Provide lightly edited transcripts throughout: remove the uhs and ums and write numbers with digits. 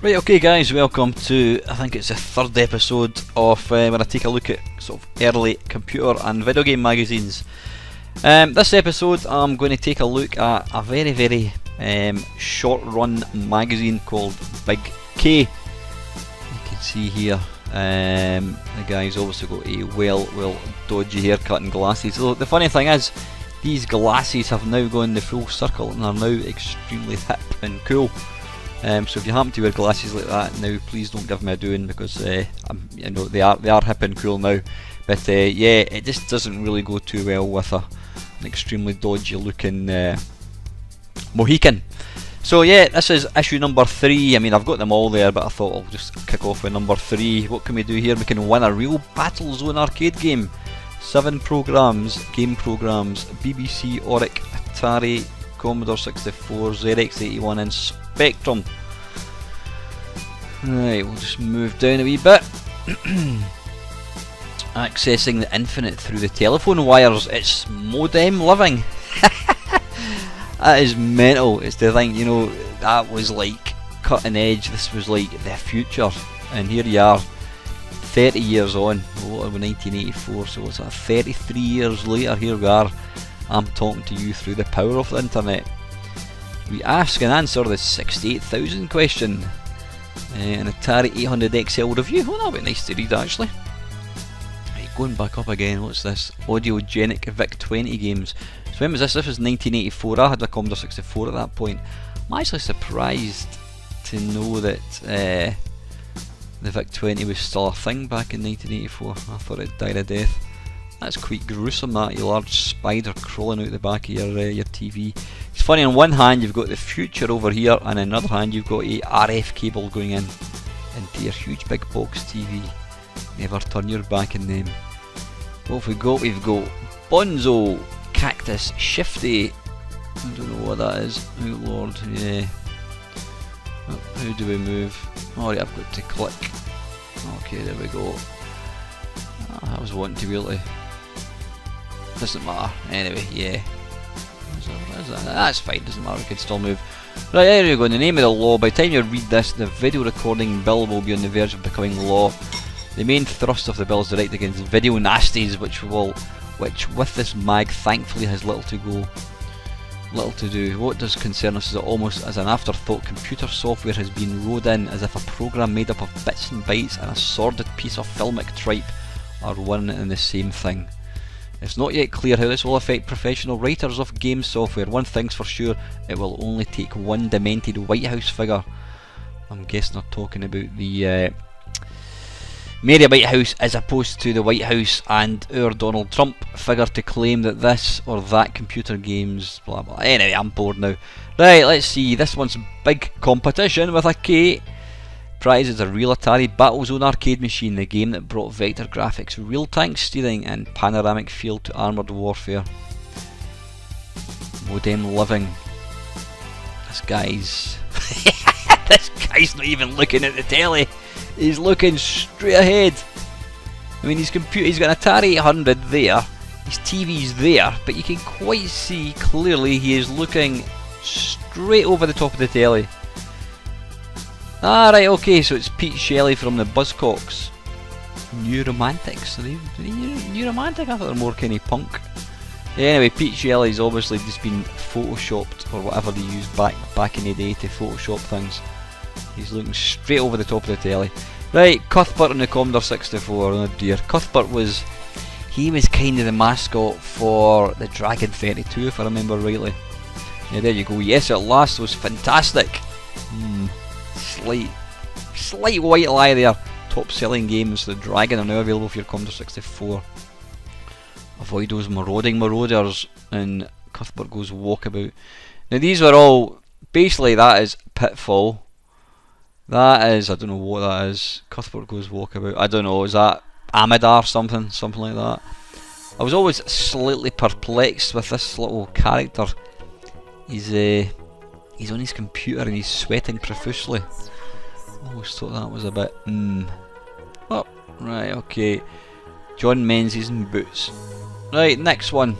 Right, okay guys, welcome to, I think it's the third episode of when I take a look at sort of early computer and video game magazines. This episode I'm going to take a look at a very short run magazine called Big K. You can see here the guy's obviously got a well dodgy haircut and glasses. So the funny thing is, these glasses have now gone the full circle and are now extremely hip and cool. So if you happen to wear glasses like that now, please don't give me a doing, because you know, they are hip and cool now. But yeah, it just doesn't really go too well with an extremely dodgy looking Mohican. So yeah, this is issue number 3. I mean, I've got them all there, but I thought I'll just kick off with number 3. What can we do here? We can win a real Battlezone arcade game. 7 game programs, BBC, Oric, Atari, Commodore 64, ZX81 and Spectrum. Right, we'll just move down a wee bit. Accessing the infinite through the telephone wires. It's modem living. That is mental. It's to think, you know, that was like cutting edge. This was like the future, and here you are 30 years on. What are we, 1984, so it's 33 years later, here we are. I'm talking to you through the power of the internet. We ask and answer the 68,000 question. An Atari 800 XL review. Oh, that'll be nice to read actually. Right, going back up again, what's this? Audiogenic VIC-20 games. So when was this? This was 1984. I had a Commodore 64 at that point. I'm actually surprised to know that the VIC-20 was still a thing back in 1984. I thought it died a death. That's quite gruesome, that, you large spider crawling out the back of your TV. It's funny, on one hand you've got the future over here, and on the other hand you've got a RF cable going in into your huge big box TV. Never turn your back on them. What have we got? We've got Bonzo, Cactus, Shifty. I don't know what that is. Oh lord, yeah. How do we move? Alright, I've got to click. Okay, there we go. I was wanting to be able to... Doesn't matter. Anyway, yeah. That's fine, doesn't matter, we can still move. Right, there you go, in the name of the law. By the time you read this, the video recording bill will be on the verge of becoming law. The main thrust of the bill is directed against video nasties, which with this mag thankfully has little to do. What does concern us is that almost as an afterthought, computer software has been rode in as if a program made up of bits and bytes and a sordid piece of filmic tripe are one and the same thing. It's not yet clear how this will affect professional writers of game software. One thing's for sure, it will only take one demented White House figure. I'm guessing they're talking about the Mary White House as opposed to the White House and our Donald Trump figure to claim that this or that computer games blah blah. Anyway, I'm bored now. Right, let's see. This one's Big Competition with a K. Prize is a real Atari Battlezone arcade machine, the game that brought vector graphics, real tank steering and panoramic feel to armoured warfare. Modem living. This guy's not even looking at the telly. He's looking straight ahead. I mean, he's got an Atari 800 there, his TV's there, but you can quite see clearly he is looking straight over the top of the telly. Ah, right, okay, so it's Pete Shelley from the Buzzcocks. New Romantics. Are they New Romantic? I thought they were more kind of punk. Yeah, anyway, Pete Shelley's obviously just been photoshopped, or whatever they used back in the day to photoshop things. He's looking straight over the top of the telly. Right, Cuthbert on the Commodore 64. Oh dear, Cuthbert was kind of the mascot for the Dragon 32, if I remember rightly. Yeah, there you go. Yes, at last was fantastic. Slight white lie there. Top selling games, the Dragon, are now available for your Commodore 64. Avoid those marauders, and Cuthbert goes walkabout. Now these were all, basically that is Pitfall. That is, I don't know what that is. Cuthbert goes walkabout. I don't know, is that Amadar something like that? I was always slightly perplexed with this little character. He's on his computer and he's sweating profusely. I always thought that was a bit Oh, right, okay. John Menzies in boots. Right, next one.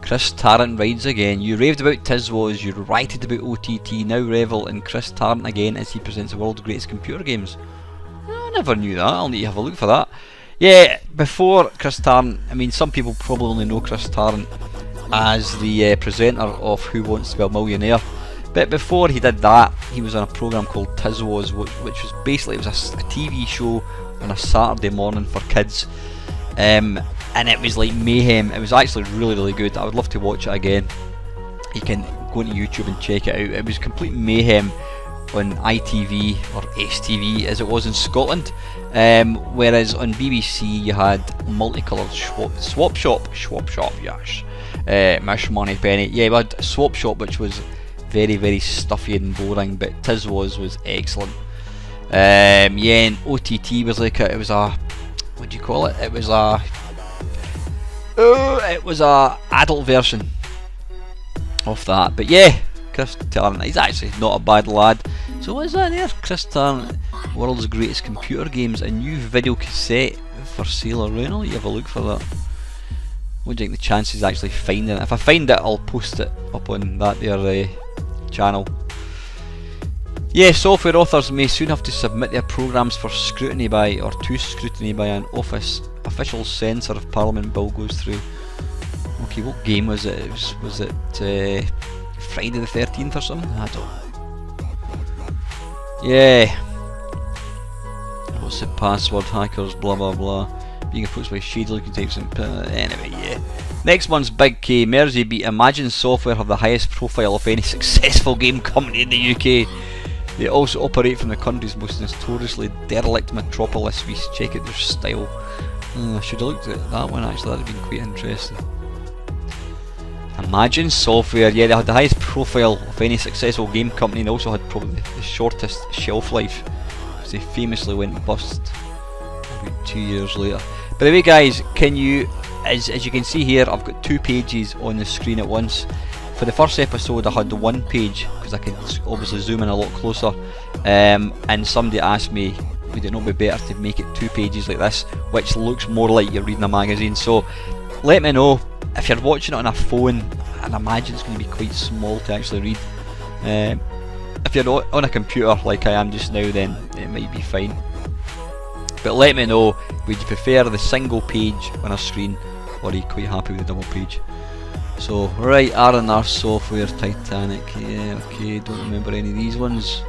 Chris Tarrant rides again. You raved about Tiswas, you righted about OTT, now revel in Chris Tarrant again as he presents the world's greatest computer games. I never knew that, I'll need to have a look for that. Yeah, before Chris Tarrant, I mean, some people probably only know Chris Tarrant as the presenter of Who Wants to Be a Millionaire. But before he did that, he was on a programme called Tiswas, which was basically, it was a TV show on a Saturday morning for kids. And it was like mayhem. It was actually really good. I would love to watch it again. You can go into YouTube and check it out. It was complete mayhem on ITV or STV as it was in Scotland. Whereas on BBC you had multicoloured Swap Shop, yes. Mish Money Penny. Yeah, we had Swap Shop, which was very stuffy and boring, but Tiswas was excellent. Yeah, and OTT was like it was a, what do you call it? It was a adult version of that. But yeah, Chris Tarrant, he's actually not a bad lad. So what is that there? Chris Tarrant, world's greatest computer games, a new video cassette for sale around. I'll have a look for that. What do you think the chances of actually finding it? If I find it, I'll post it up on that there channel. Yeah, software authors may soon have to submit their programmes for scrutiny by, or to scrutiny by, an official censor if Parliament bill goes through. Okay, what game was it? Was it Friday the 13th or something? I don't know. Yeah. What's the password? Hackers, blah blah blah. Being approached by shady looking types and anyway, yeah. Next month's big K, Mersey beat Imagine Software have the highest profile of any successful game company in the UK. They also operate from the country's most notoriously derelict metropolis. We check out their style. I should have looked at that one actually, that would have been quite interesting. Imagine Software, yeah, they had the highest profile of any successful game company, and also had probably the shortest shelf life, because they famously went bust about 2 years later. By the way guys, can you, as you can see here, I've got 2 pages on the screen at once. For the first episode I had the 1 page, because I could obviously zoom in a lot closer, and somebody asked me, would it not be better to make it 2 pages like this, which looks more like you're reading a magazine. So let me know. If you're watching it on a phone, I imagine it's going to be quite small to actually read. If you're not on a computer like I am just now, then it might be fine. But let me know, would you prefer the single page on a screen, or are you quite happy with the double page? So, right, R&R Software, Titanic, yeah, okay, don't remember any of these ones.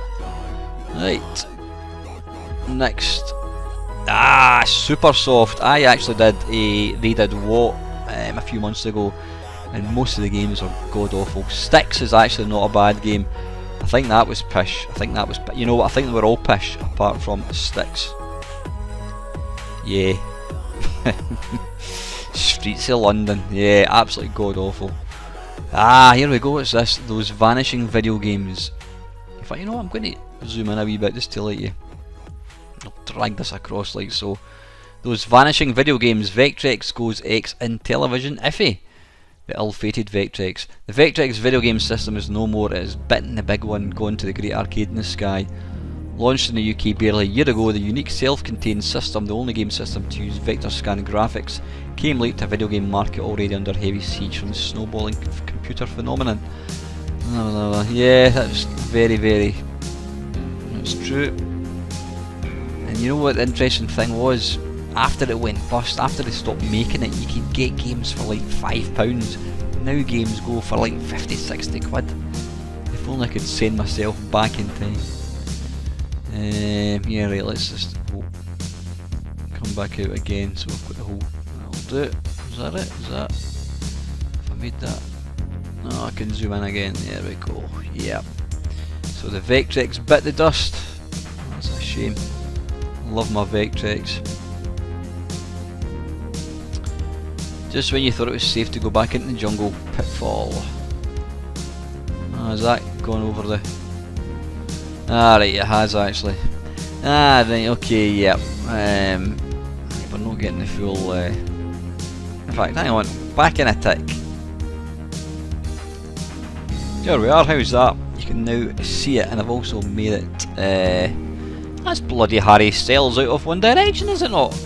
Right, next, Supersoft. I actually did They Did What a few months ago, and most of the games are god awful. Styx is actually not a bad game. I think that was pish. You know what, I think they were all pish apart from Styx. Yeah. Streets of London, yeah, absolutely god awful. Here we go, what's this? Those vanishing video games. In fact, you know what, I'm going to zoom in a wee bit just to let you, I'll drag this across like so. Those vanishing video games. Vectrex goes X in television, iffy. The ill-fated Vectrex. The Vectrex video game system is no more, it is bitten the big one, gone to the great arcade in the sky. Launched in the UK barely a year ago, the unique self-contained system, the only game system to use vector scan graphics, came late to a video game market already under heavy siege from the snowballing computer phenomenon. Yeah, that's very, that's true. And you know what the interesting thing was? After it went bust, after they stopped making it, you could get games for like £5. Now games go for like 50-60 quid. If only I could send myself back in time. Yeah, right, let's just come back out again, so we've got the whole, that'll do it. Is that it? Is that, if I made that, no, I can zoom in again, there we go, yep. So the Vectrex bit the dust, that's a shame, love my Vectrex. Just when you thought it was safe to go back into the jungle, Pitfall. Is that gone over the... right, it has actually. Right, okay, yep. We're not getting the full... in fact, hang on, back in a tick. There we are, how's that? You can now see it, and I've also made it... that's bloody Harry Styles out of One Direction, is it not?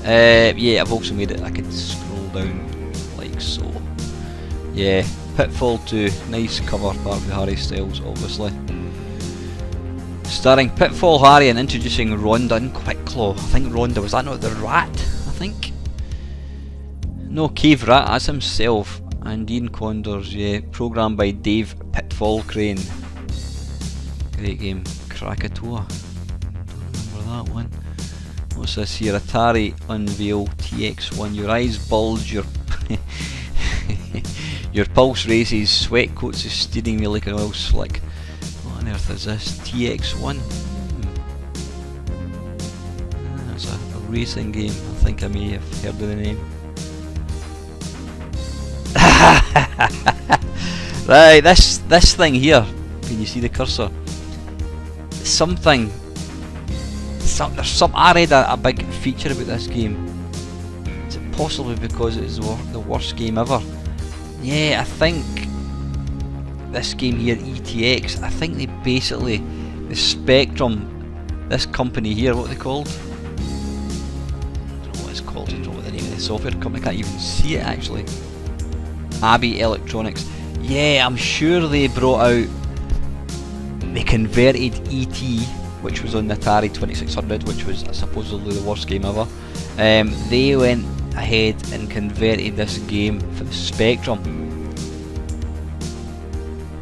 Yeah, I've also made it, I can scroll down So yeah, Pitfall 2, nice cover art with Harry Styles obviously. Starring Pitfall Harry and introducing Rhonda and Quickclaw. I think Rhonda, was that not the rat? I think. No, Cave Rat, that's himself. And Ian Condors, yeah. Programmed by Dave Pitfall Crane. Great game. Krakatoa. Don't remember that one. What's this here? Atari Unveil TX1. Your eyes bulge, your your pulse races, sweat coats the steering wheel like an oil slick. What on earth is this? TX1? That's a racing game. I think I may have heard of the name. Right, this thing here, can you see the cursor? I read a big feature about this game. Is it possibly because it's the worst game ever? Yeah, I think this game here, ETX, I think they basically, the Spectrum, this company here, what are they called? I don't know what it's called, I don't know what the name of the software company, I can't even see it actually. Abbey Electronics. Yeah, I'm sure they brought out the converted ET, which was on the Atari 2600, which was supposedly the worst game ever. They went ahead and converted this game for the Spectrum,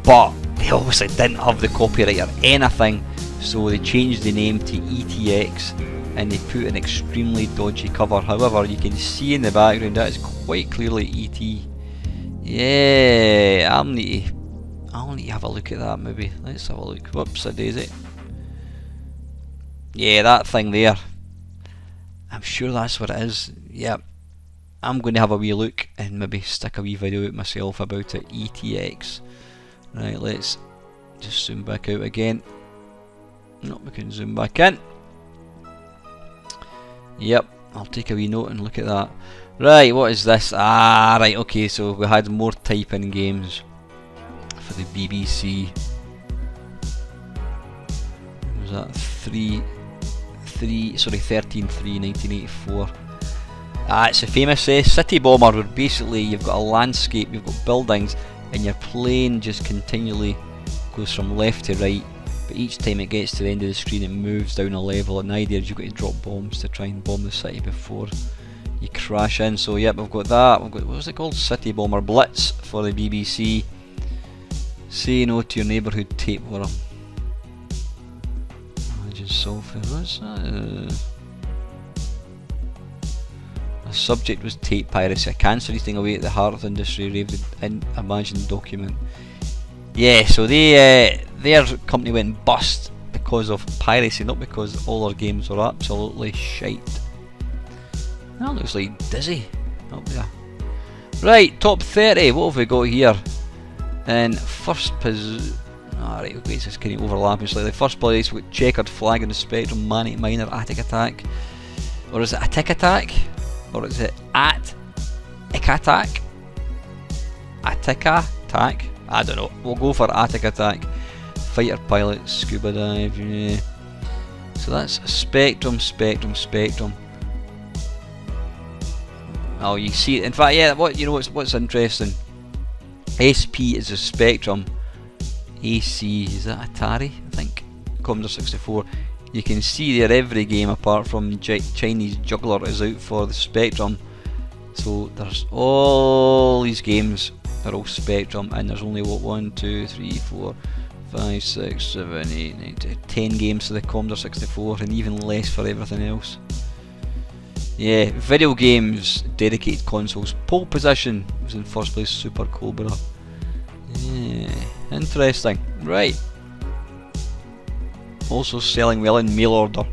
but they obviously didn't have the copyright or anything, so they changed the name to ETX and they put an extremely dodgy cover. However, you can see in the background that is quite clearly ET. Yeah, I'll need to have a look at that maybe. Let's have a look. Whoops, a daisy. Yeah, that thing there. I'm sure that's what it is. Yep. I'm going to have a wee look and maybe stick a wee video out myself about it. ETX. Right, let's just zoom back out again. No, we can zoom back in. Yep, I'll take a wee note and look at that. Right, what is this? Ah, right, okay, so we had more type-in games for the BBC. What was that? 13/3/1984. It's a famous city bomber where basically you've got a landscape, you've got buildings, and your plane just continually goes from left to right, but each time it gets to the end of the screen it moves down a level, and the idea is you've got to drop bombs to try and bomb the city before you crash in. So yep, we've got that. We've got, what was it called? City Bomber Blitz for the BBC. Say no to your neighbourhood tapeworm. Just software. What's that? The subject was tape piracy, a cancer eating away at the heart of the industry, raved in imagined document. Yeah, so their company went bust because of piracy, not because all their games were absolutely shite. That looks like Dizzy up there. Right, top 30, what have we got here? And first position. Alright, okay, it's just kind of overlapping slightly. First place, we've got Checkered Flag in the Spectrum, Manic Miner, Attic Attack. Or is it Attic Attack? Or is it Attic Attack? Attic Attack? I don't know. We'll go for Attic Attack. Fighter Pilot, Scuba Dive, yeah. So that's Spectrum. Oh, you see it. In fact, yeah. What's interesting? SP is a Spectrum. AC is that Atari? I think Commodore 64. You can see there every game apart from Chinese Juggler is out for the Spectrum. So there's all these games are all Spectrum, and there's only what 1, 2, 3, 4, 5, 6, 7, 8, 9, 10 games for the Commodore 64, and even less for everything else. Yeah, video games, dedicated consoles. Pole position was in first place, Super Cobra. Yeah, interesting. Right. Also selling well in mail order.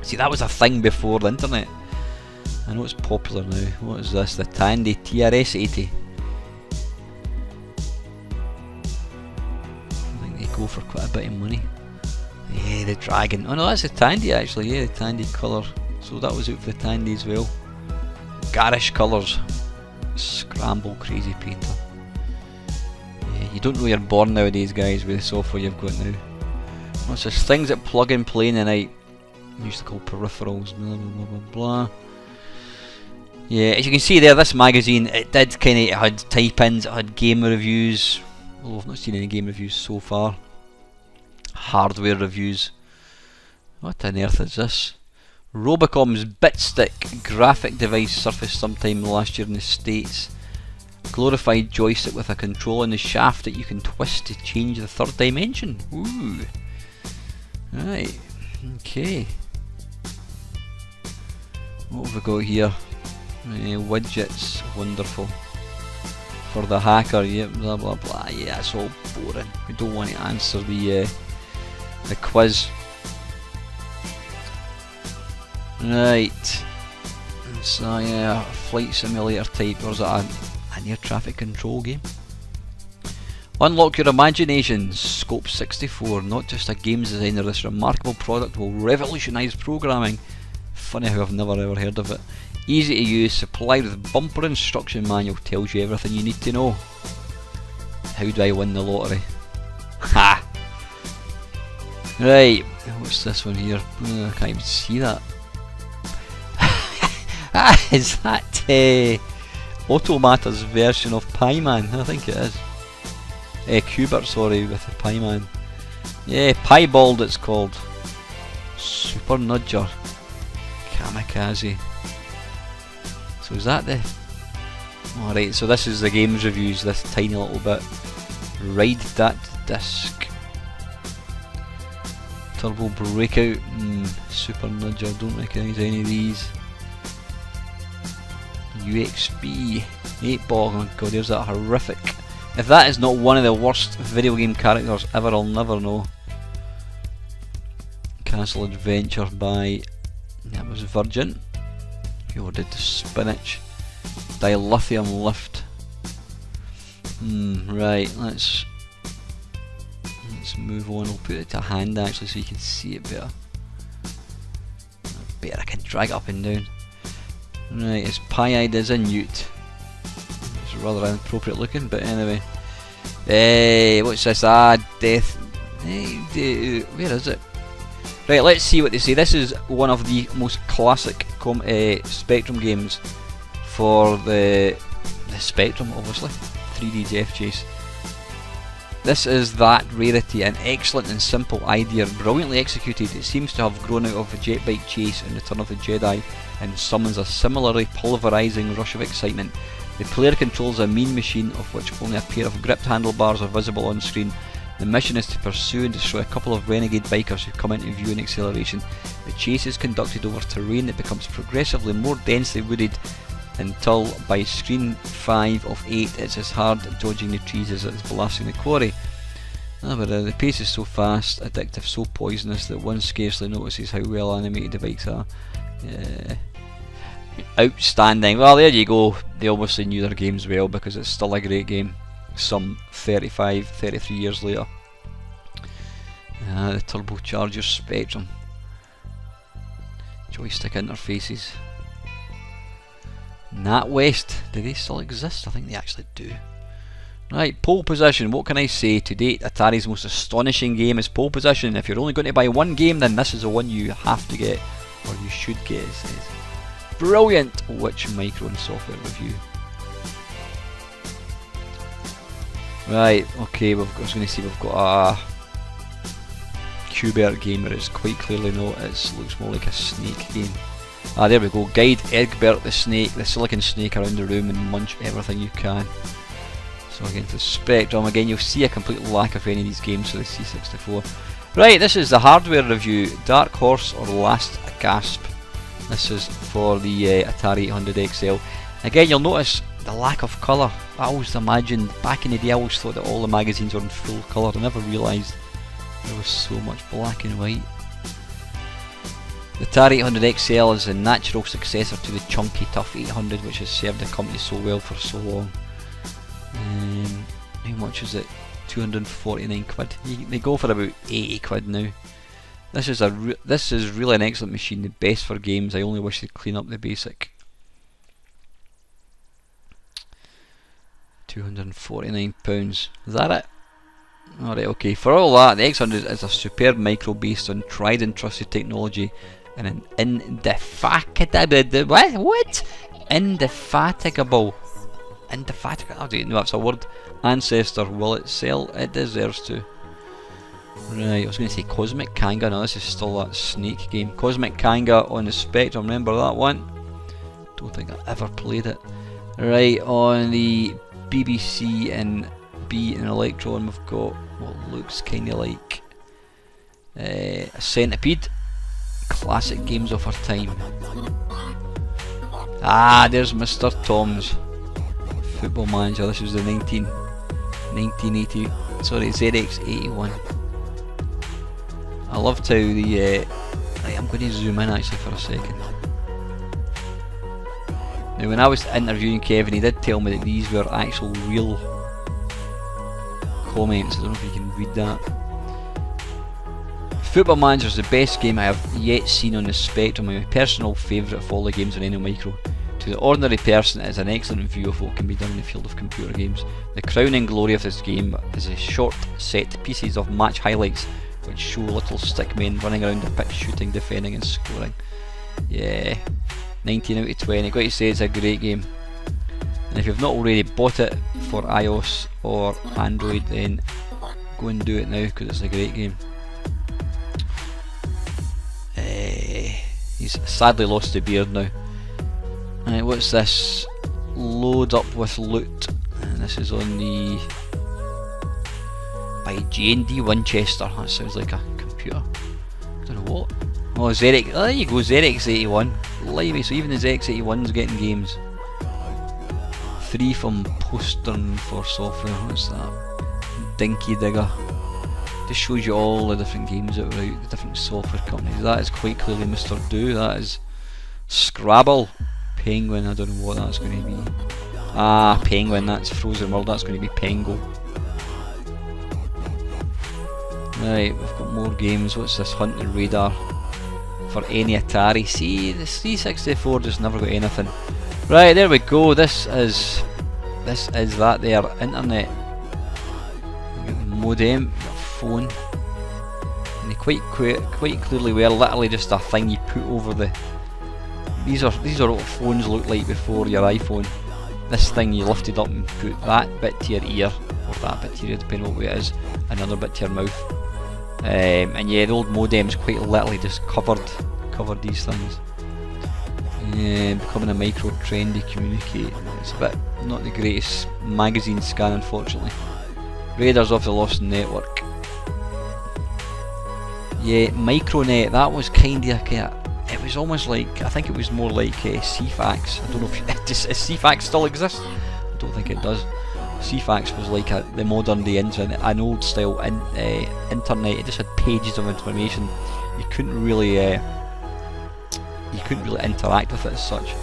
See, that was a thing before the internet. I know it's popular now. What is this? The Tandy TRS-80. I think they go for quite a bit of money. Yeah, the Dragon. Oh no, that's the Tandy actually. Yeah, the Tandy colour. So that was out for the Tandy as well. Garish colours. Scramble Crazy Painter. Yeah, you don't know you're born nowadays, guys, with the software you've got now. What's this? Things that plug and play in the night. Used to call peripherals. Blah blah blah blah blah. Yeah, as you can see there, this magazine, it did kind of, it had type-ins, it had game reviews. Well, I've not seen any game reviews so far. Hardware reviews. What on earth is this? Robocom's Bitstick graphic device surfaced sometime last year in the States. Glorified joystick with a control in the shaft that you can twist to change the third dimension. Ooh. Right. Okay. What have we got here? Widgets. Wonderful. For the hacker. Yep. Blah blah blah. Yeah, it's all boring. We don't want to answer the quiz. Right. So yeah, flight simulator type, or is it an air traffic control game? Unlock your imagination. Scope 64, not just a games designer, this remarkable product will revolutionise programming. Funny how I've never ever heard of it. Easy to use, supplied with bumper instruction manual, tells you everything you need to know. How do I win the lottery? Ha! Right, what's this one here? I can't even see that. Is that Automata's version of Pieman? I think it is. Qbert, sorry, with the Pieman. Yeah, Piebald it's called. Super Nudger. Kamikaze. So is that the... Alright, so this is the games reviews, this tiny little bit. Ride that disc. Turbo Breakout. Super Nudger, don't recognise any of these. UXB 8-Ball, oh god, there's that horrific. If that is not one of the worst video game characters ever, I'll never know. Castle Adventure by, that was Virgin. You ordered the spinach. Dilithium Lift. Right, let's move on. I'll put it to hand actually so you can see it better. I can drag it up and down. Right, it's Pied as a newt. It's rather inappropriate looking, but anyway. What's this? Death. Where is it? Right, let's see what they say. This is one of the most classic Spectrum games for the Spectrum, obviously. 3D Death Chase. This is that rarity, an excellent and simple idea, brilliantly executed. It seems to have grown out of a jet bike chase in Return of the Jedi and summons a similarly pulverizing rush of excitement. The player controls a mean machine of which only a pair of gripped handlebars are visible on screen. The mission is to pursue and destroy a couple of renegade bikers who come into view in acceleration. The chase is conducted over terrain that becomes progressively more densely wooded until by screen 5 of 8 it's as hard dodging the trees as it is blasting the quarry. But the pace is so fast, addictive, so poisonous that one scarcely notices how well animated the bikes are. Outstanding. Well, there you go. They obviously knew their games well because it's still a great game some 33 years later. The Turbocharger Spectrum. Joystick interfaces. NatWest, do they still exist? I think they actually do. Right, pole position, what can I say? To date, Atari's most astonishing game is pole position. If you're only going to buy one game, then this is the one you have to get, or you should get, it says. Brilliant! Which Micro and Software review? Right, okay, I was going to say we've got a Qbert game, but it's quite clearly not. It looks more like a snake game. There we go. Guide Egbert the snake, the silicon snake, around the room and munch everything you can. So again, to Spectrum, again you'll see a complete lack of any of these games for the C64. Right, this is the hardware review. Dark Horse or Last Gasp. This is for the Atari 800 XL. Again, you'll notice the lack of colour. I always imagined, back in the day I always thought that all the magazines were in full colour. I never realised there was so much black and white. The Atari 800 XL is a natural successor to the chunky tough 800 which has served the company so well for so long. How much is it? 249 quid. They go for about 80 quid now. This is really an excellent machine, the best for games. I only wish they'd clean up the basic. £249. Is that it? Alright, okay. For all that, the X100 is a superb micro based on tried and trusted technology and an indefatigable Indefatigable. Indefatigable. I don't know if that's a word. Ancestor. Will it sell? It deserves to. Right, I was going to say Cosmic Kanga. No, this is still that Snake game. Cosmic Kanga on the Spectrum. Remember that one? Don't think I ever played it. Right, on the BBC and B and Electron, we've got what looks kind of like a Centipede. Classic games of our time. Ah, there's Mr. Tom's Football Manager. This was the 1980. Sorry, ZX81. I loved how the. Right, I'm going to zoom in actually for a second. Now, when I was interviewing Kevin, he did tell me that these were actual real comments. I don't know if you can read that. Football Manager is the best game I have yet seen on the Spectrum, and my personal favourite of all the games on any micro. To the ordinary person, it is an excellent view of what can be done in the field of computer games. The crowning glory of this game is the short set pieces of match highlights, which show little stick men running around the pitch, shooting, defending and scoring. Yeah, 19 out of 20. Got to say it's a great game. And if you've not already bought it for iOS or Android, then go and do it now because it's a great game. He's sadly lost the beard now. Right, what's this? Load up with loot. And this is on the by J&D Winchester. That sounds like a computer. I don't know what. Oh, ZX. Oh, there you go, ZX81. Lively. So even the ZX81's getting games. 3 from Postern for software. What's that? Dinky Digger. Just shows you all the different games that are out, the different software companies. That is quite clearly Mr. Do. That is Scrabble. Penguin. I don't know what that's going to be. Ah, Penguin. That's Frozen World. That's going to be Pengo. Right, we've got more games. What's this? Hunting Radar for any Atari. See, the 364 just never got anything. Right, there we go. This is that there internet. Modem, phone, and they quite clearly were literally just a thing you put over the. These are what phones looked like before your iPhone. This thing you lifted up and put that bit to your ear, or that bit to your ear, depending on what it is, another bit to your mouth. And yeah, the old modems quite literally just covered these things. Yeah, becoming a micro trendy communicate. It's a bit not the greatest magazine scan, unfortunately. Raiders of the Lost Network. Yeah, Micronet. That was kind of it was almost like, I think it was more like CFAX. I don't know if does CFAX still exist? I don't think it does. CFAX was like the modern day internet, an old style internet. It just had pages of information. You couldn't really interact with it as such.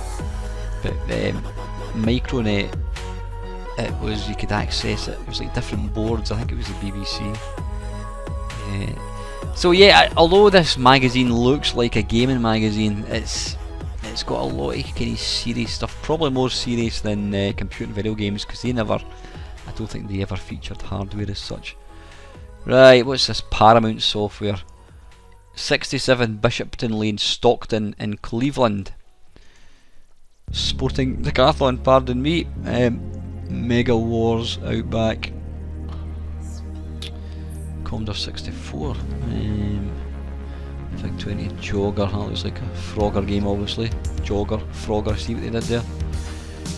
But Micronet, it was, you could access it. It was like different boards. I think it was the BBC. So yeah, although this magazine looks like a gaming magazine, it's got a lot of kind of serious stuff. Probably more serious than computer and video games, because I don't think they ever featured hardware as such. Right, what's this? Paramount Software. 67 Bishopton Lane, Stockton in Cleveland. Sporting Decathlon, pardon me. Mega Wars Outback. Commodore 64. Fig 20 Jogger. That looks like a Frogger game, obviously. Jogger, Frogger, see what they did there.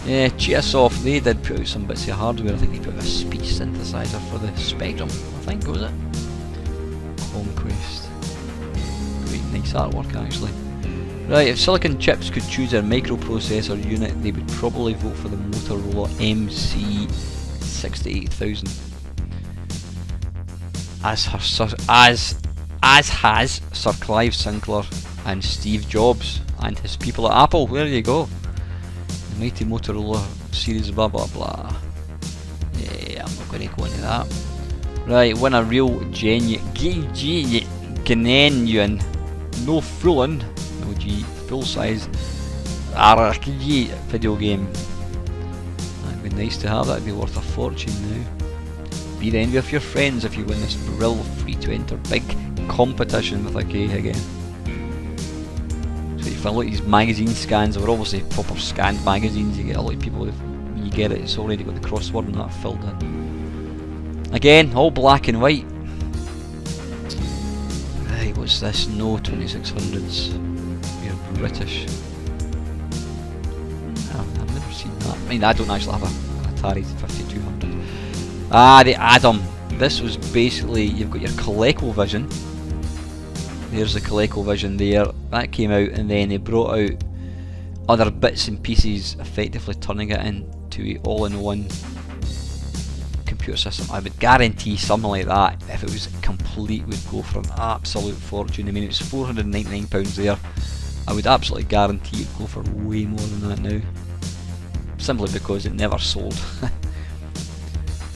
Yeah, Cheetahsoft, they did put out some bits of hardware. I think they put out a speech synthesizer for the Spectrum, I think, was it? Conquest. Great, nice artwork actually. Right, if Silicon Chips could choose their microprocessor unit, they would probably vote for the Motorola MC68000. As has Sir Clive Sinclair and Steve Jobs and his people at Apple. There you go. The mighty Motorola series, blah blah blah. Yeah, I'm not going to go into that. Right, when a real genuine, no fooling, no G, full size RPG video game. That'd be nice to have. That'd be worth a fortune now. Be the envy of your friends if you win this Brill free to enter big competition with a K again. So you for a lot of these magazine scans, were obviously proper scanned magazines. You get a lot of people, when you get it, it's already got the crossword and that filled in. Again, all black and white. Right, what's this? No 2600s. You're British. I've never seen that. I mean, I don't actually have an Atari 5200. Ah, the Adam. This was basically, you've got your ColecoVision. There's the ColecoVision there. That came out, and then they brought out other bits and pieces, effectively turning it into an all-in-one computer system. I would guarantee something like that, if it was complete, would go for an absolute fortune. I mean, it was £499 there. I would absolutely guarantee it'd go for way more than that now, simply because it never sold.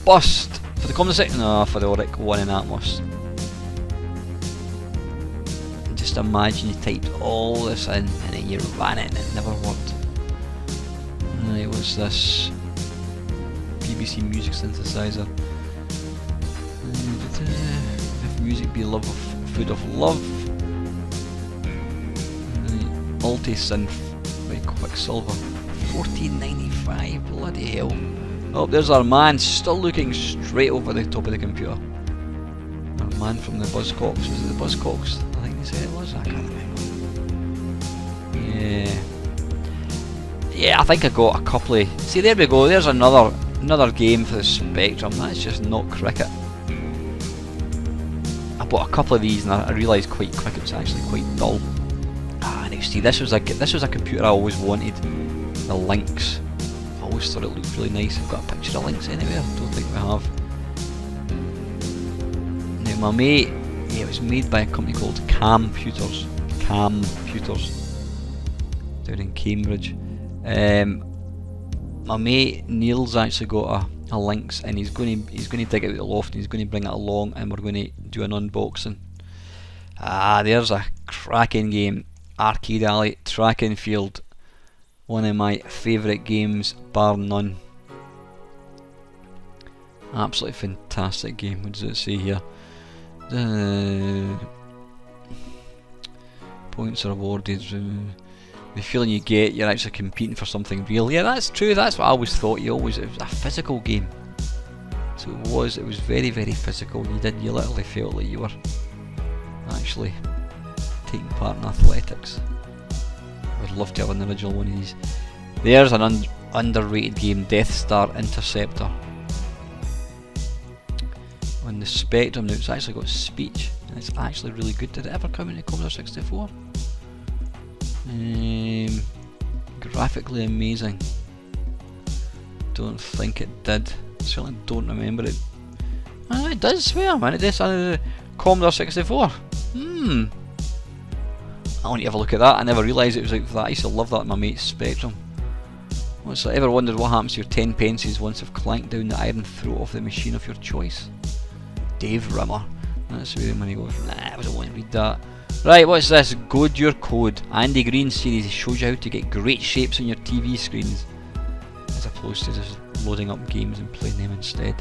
Bust for the Commodore 6. No, for the Oric 1 in Atmos. Just imagine you typed all this in and then you ran it and it never worked. Right, what's this? BBC Music Synthesizer. If music be love of food of love. Multi-synth by Quicksilver. $14.95, bloody hell. Oh, there's our man, still looking straight over the top of the computer. Our man from the Buzzcocks. Was it the Buzzcocks? I think they said it was. I can't remember. Yeah. Yeah, I think I got a couple of... See, there we go. There's another game for the Spectrum. That's just not cricket. I bought a couple of these and I realised quite quick it was actually quite dull. Ah, and you see, this was a computer I always wanted. The Lynx. I always thought it looked really nice. I've got a picture of Lynx anywhere. I don't think we have. Now my mate, yeah, it was made by a company called Computers. Computers. Down in Cambridge. My mate Neil's actually got a Lynx, and he's going to dig it out the loft and he's going to bring it along, and we're going to do an unboxing. Ah, there's a cracking game. Arcade Alley Track and Field. One of my favourite games, bar none. Absolutely fantastic game. What does it say here? Points are awarded. The feeling you get, you're actually competing for something real. Yeah, that's true. That's what I always thought. It was a physical game. So it was very, very physical. You literally felt like you were actually taking part in athletics. I would love to have an original one of these. There's an underrated game, Death Star Interceptor. On the Spectrum now, it's actually got speech, and it's actually really good. Did it ever come into Commodore 64? Graphically amazing. Don't think it did. Certainly don't remember it. Oh, it does swear, man. It does. Commodore 64. I want to have a look at that. I never realised it was like that. I used to love that in my mate's Spectrum. What's that? Ever wondered what happens to your 10 pences once they've clanked down the iron throat of the machine of your choice? Dave Rimmer. That's where the money goes. Nah, I don't want to read that. Right, what's this? Goad Your Code. Andy Green series. He shows you how to get great shapes on your TV screens, as opposed to just loading up games and playing them instead.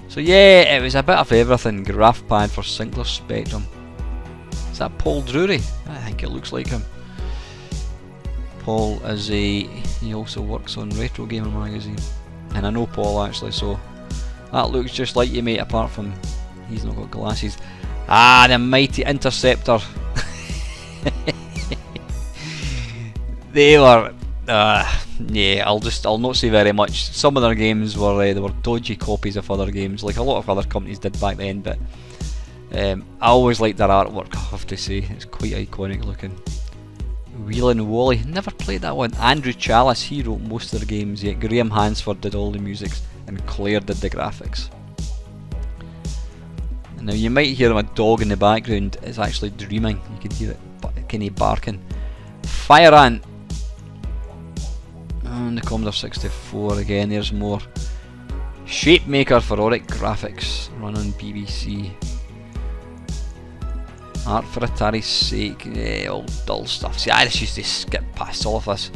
So yeah, it was a bit of everything. GraphPad for Sinclair Spectrum. Is that Paul Drury? I think it looks like him. Paul is he also works on Retro Gamer magazine, and I know Paul actually, so that looks just like you, mate, apart from he's not got glasses. Ah, the mighty Interceptor. They were yeah, I'll not say very much. Some of their games were they were dodgy copies of other games, like a lot of other companies did back then, but I always liked their artwork, I have to say. It's quite iconic looking. Wheelin' Wally, never played that one. Andrew Chalice, he wrote most of their games, yet Graham Hansford did all the music and Claire did the graphics. And now you might hear my dog in the background, it's actually dreaming, you can hear it kind of barking. Fire Ant on the Commodore 64 again, there's more. Shape Maker for Oric Graphics, run on BBC. Art for Atari's sake, yeah, all dull stuff. See, I just used to skip past all of this.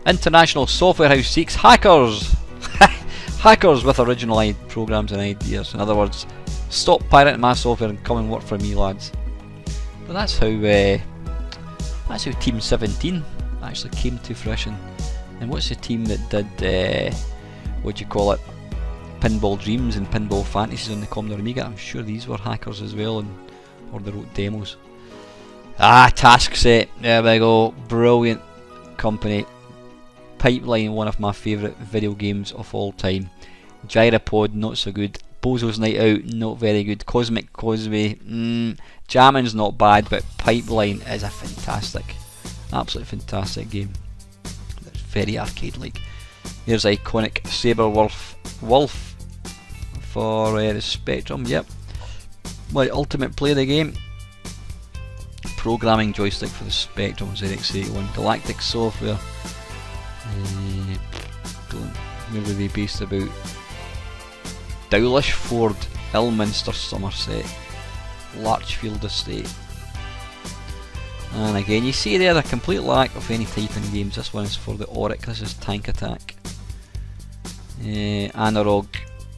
International Software House seeks hackers! Hackers with original programs and ideas. In other words, stop pirating my software and come and work for me, lads. But that's how That's how Team 17 actually came to fruition. And what's the team that did, what do you call it, Pinball Dreams and Pinball Fantasies on the Commodore Amiga? I'm sure these were hackers as well, or they wrote demos. Task Set, there we go, brilliant company. Pipeline, one of my favourite video games of all time. Gyropod, not so good. Bozo's Night Out, not very good. Cosmic Causeway, Jammin's not bad, but Pipeline is a fantastic, absolutely fantastic game. It's very arcade-like. There's iconic Saber Wolf for the Spectrum, yep. My ultimate play of the game. Programming joystick for the Spectrum, ZX81. Galactic Software. Where were they based about? Dowlish Ford, Ilminster, Somerset, Larchfield Estate. And again, you see there a complete lack of any typing games. This one is for the Auric, this is Tank Attack. Analog,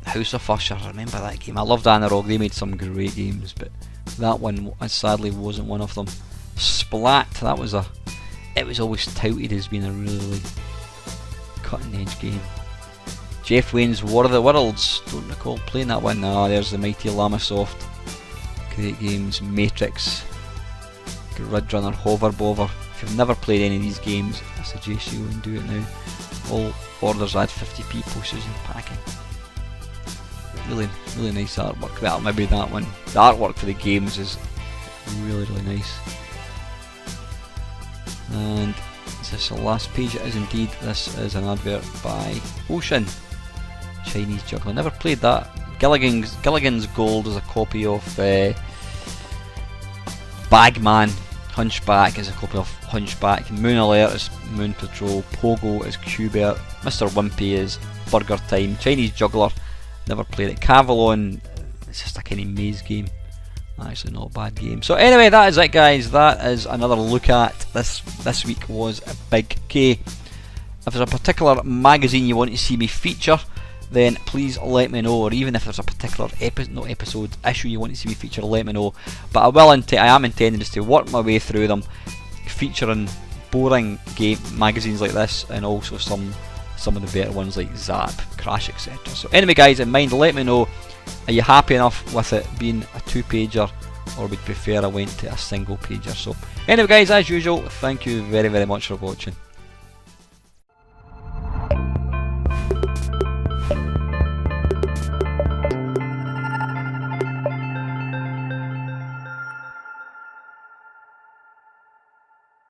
House of Usher, I remember that game. I loved Analog, they made some great games, but that one sadly wasn't one of them. Splat, that was it was always touted as being a really cutting edge game. Jeff Wayne's War of the Worlds, don't recall playing that one. There's the mighty Lamasoft, great games. Matrix, Grid Runner, Hover Bover. If you've never played any of these games, I suggest you go and do it now. All orders add 50p postage and packing. Really nice artwork. Well, maybe that one. The artwork for the games is really nice. And is this the last page? It is indeed. This is an advert by Ocean. Chinese Juggler. Never played that. Gilligan's Gold is a copy of Bagman. Hunchback is a copy of Hunchback. Moon Alert is Moon Patrol. Pogo is Qbert. Mr. Wimpy is Burger Time. Chinese Juggler, never played it. Cavalon, it's just a kind of maze game. Actually not a bad game. So anyway, that is it guys. That is another look at this week was a Big K. If there's a particular magazine you want to see me feature, then please let me know, or even if there's a particular issue you want to see me feature, let me know. But I am intending just to work my way through them, featuring boring game magazines like this, and also some of the better ones like Zap, Crash, etc. So anyway guys, in mind, let me know, are you happy enough with it being a 2-pager, or would prefer I went to a single pager? So anyway guys, as usual, thank you very much for watching.